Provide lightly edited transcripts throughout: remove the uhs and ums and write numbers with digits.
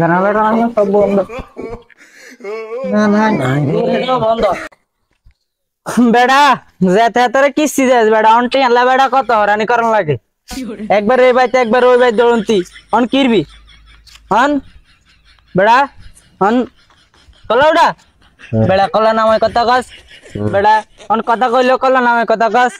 জানালাটা আমার সব বন্ধ। না না না এটাও বন্ধ। বেড়া যেতে তোরে কিস্তি দেস বেড়া অনটি আনলা বেড়া কত হরানি করন লাগে একবার এই বাইতে একবার ওই বাই দৌড়ন্তি অন কিরবি অন বেড়া অন কলা উড়া বেড়া কলা নামে কথা কস বেড়া অন কথা কইলো কলা নামে কথা কস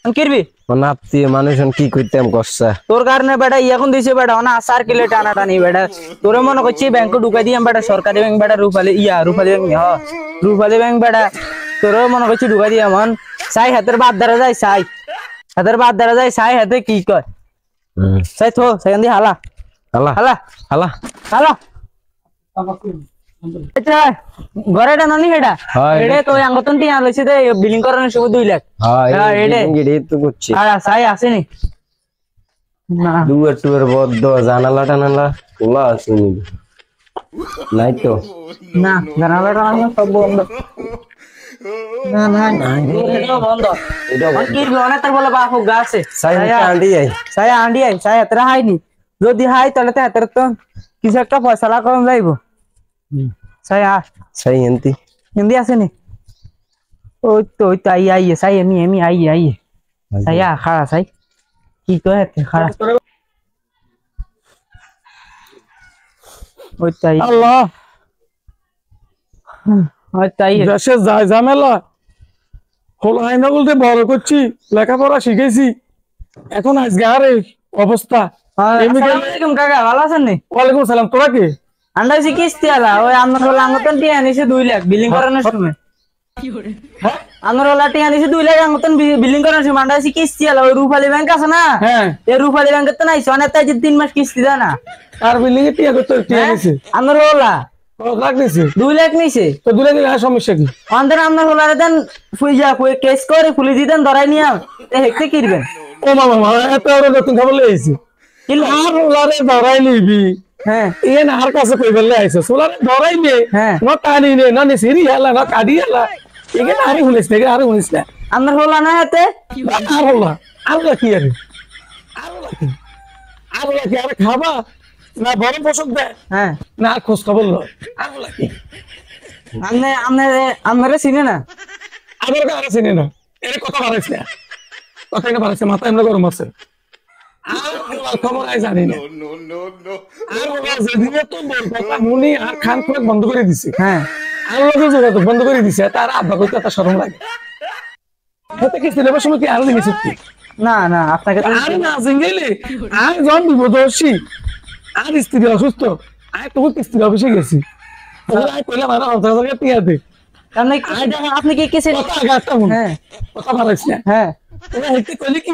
অন কিরবি নাপতি মানুষ কি কইতাম কষ্ট তোর কারণে বেটা এখন দিছে বেটা না আসার কিলে টানা টানি বেটা তোরে মনে করছি ব্যাংক ঢুকাই দিয়াম বেটা সরকারি ব্যাংক বেটা রূপালী রূপালী ব্যাংক রূপালী ব্যাংক বেটা তোরে মনে করছি ঢুকাই দিয়াম মন সাই হাতের বাদ ধরা যায় সাই হাতের বাদ ধরা যায় সাই হাতে কি কয় সাই থো সেখান দিয়ে হালা হালা হালা হালা হালা আচ্ছা ঘরেটা নানি হেডা এডে তো আঙ্গতন টি আলইছে দে বিলিং করানোর সময় 2 লাখ হ্যাঁ এডে এডে তো করছি আর সাই আসেনি না দুয়ার টুয়ার বদ্ধ জানালা টানালা খোলা আসেনি নাই তো না জানালাটা আমার সব বন্ধ। না না না এটাও বন্ধ এটাও বন্ধ। কি অনেক তার বলে বাপু গাছে সাই আন্ডি আই আন্ডি আই সাই হাতের হাইনি যদি হাই তাহলে তো হাতের তো কিছু একটা ফয়সালা করন যাইব সাই সাই এন্তি হিন্দি আসেনি ওই তো আই সাই এমি আই সাই খাড়া সাই কি কয় খাড়া ওই তাই আল্লাহ ওই তাই দেশে যায় ঝামেলা হলো আইনা বলতে বড় করছি লেখাপড়া শিখেছি এখন আজকে আর এই অবস্থা আসসালামু আলাইকুম কাকা ভালো আছেন নি ওয়ালাইকুম সালাম তোরা কে আন্দাজি কিস্তি আলা ওই আমার হলো আঙ্গতন টি আনিছে 2 লাখ বিলিং করানোর সময় আমার হলো টি আনিছে 2 লাখ আঙ্গতন বিলিং করানোর সময় আন্দাজি কিস্তি আলা ওই রূপালী ব্যাংক আছে না হ্যাঁ এই রূপালী ব্যাংকে তো নাই সোনা তাই 3 মাস কিস্তি দেয় না আর বিল্ডিং এ টিয়া করতে টিয়া নিছে আমার হলো লাখ নিছে 2 লাখ নিছে তো দূরে দিলে আর সমস্যা কি আমাদের আপনার হলো দেন ফুইজা কেস করে ফুলি দিতেন ধরাই নিয়া হেকতে কিরবেন ও মামা এত বড় নতুন খবর লইছি আর ওলারে ধরাই নিবি হ্যাঁ এন আর কাছে কই বললে আইছে সোলারে ধরাই নে হ্যাঁ না টানি নে না সিরি হেলা না কাডি হেলা এখানে আরে শুনিস না আরে শুনিস না আপনার হলো না হাতে আর হলা আল্লাহ কি আরে আল্লাহ কি আরে খাবা না বড় পোষক দেয় হ্যাঁ না খোঁজ খবর লয় আল্লাহ কি আপনারা চিনে না আমার কাছে চিনি না এর কথা বাড়াইছে না কথা এটা বাড়াইছে মাথা এমনি গরম আছে আর আল্লাহ খবর আই জানি না আর আল্লাহ যেদিনে তো বল কথা মুনি আর খান খুব বন্ধ করে দিছে হ্যাঁ আল্লাহ যে যোগাযোগ বন্ধ করে দিছে তার আব্বা কইতে তা শরম লাগে হতে কি সিলেবাস সময় কি আর দিনে সত্যি না না আপনাকে তো আর না জিঙ্গেলে আর জন বিপদর্শী আর স্ত্রী অসুস্থ আর তোকে কিস্তির অফিসে গেছি ওরা কইলাম আর 50,000 টাকা টিয়া দে আপনি কি কিছু কথা আগাতা মনে হ্যাঁ কথা বাড়াইছে হ্যাঁ ওরা হেতে কইলি কি